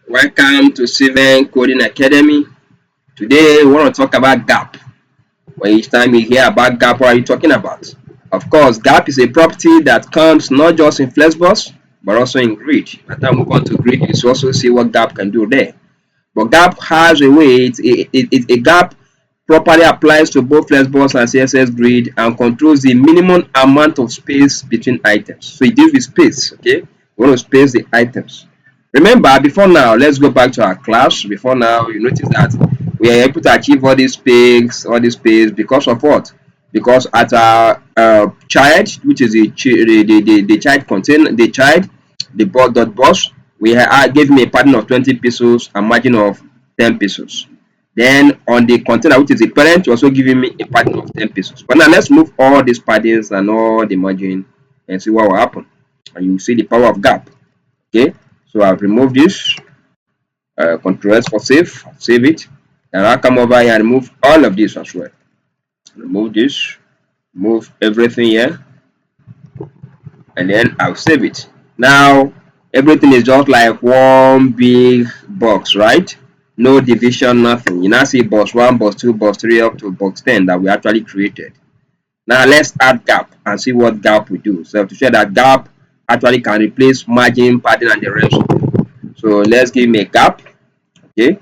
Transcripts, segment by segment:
Welcome to Civil Coding Academy. Today we want to talk about gap. When each time you hear about gap, what are you talking about? Of course, gap is a property that comes not just in Flexbox but also in grid. By the time we move on to grid, you also see what gap can do there. But gap has a way. A gap properly applies to both Flexbox and CSS grid and controls the minimum amount of space between items. So it deals with space. Okay, we want to space the items. Remember, before now, let's go back to our class. Before now, you notice that we are able to achieve all this space because of what? Because at our child, which is the child contain the child, the dot box, I gave me a padding of 20 pesos and margin of 10 pesos. Then on the container, which is the parent, you're also giving me a padding of 10 pesos. But now let's move all these paddings and all the margin and see what will happen. And you see the power of gap. Okay, so I've removed this. Control S for save it. And I'll come over here and remove all of this as well. Remove this, move everything here, and then I'll save it. Now everything is just like one big box, right? No division, nothing. You now see box 1, box 2, box 3 up to box 10 that we actually created. Now let's add gap and see what gap will do. So to show that gap actually can replace margin, padding, and the rest. So let's give me a gap. Okay,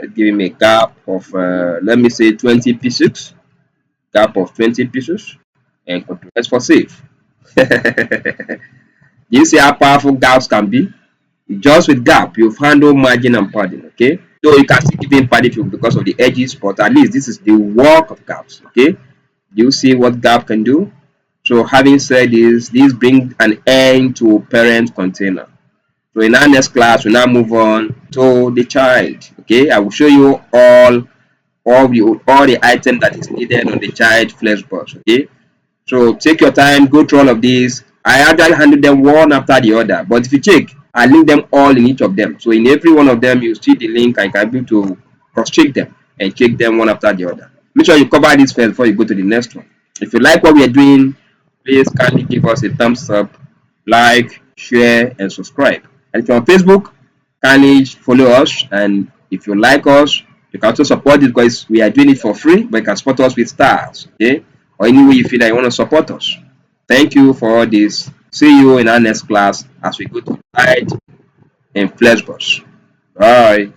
let's give him a gap of let me say 20 pieces. Gap of 20 pieces, and Control S for save. You see how powerful gaps can be? Just with gap, you've handled margin and padding. Okay, so you can still give him padding because of the edges, but at least this is the work of gaps. Okay, you see what gap can do? So having said this brings an end to parent container. So in our next class, we now move on to the child. Okay, I will show you all the items that is needed on the child Flexbox. Okay, so take your time, go through all of these. I actually handle them one after the other, but if you check, I link them all in each of them. So in every one of them, you see the link. I can be able to cross-check them and check them one after the other. Make sure you cover this first before you go to the next one. If you like what we are doing, please kindly give us a thumbs up, like, share, and subscribe. And if you're on Facebook, kindly follow us. And if you like us, you can also support it because we are doing it for free, but you can support us with stars, okay? Or any way you feel that you want to support us. Thank you for all this. See you in our next class as we go to guide and Flexbox. Bye.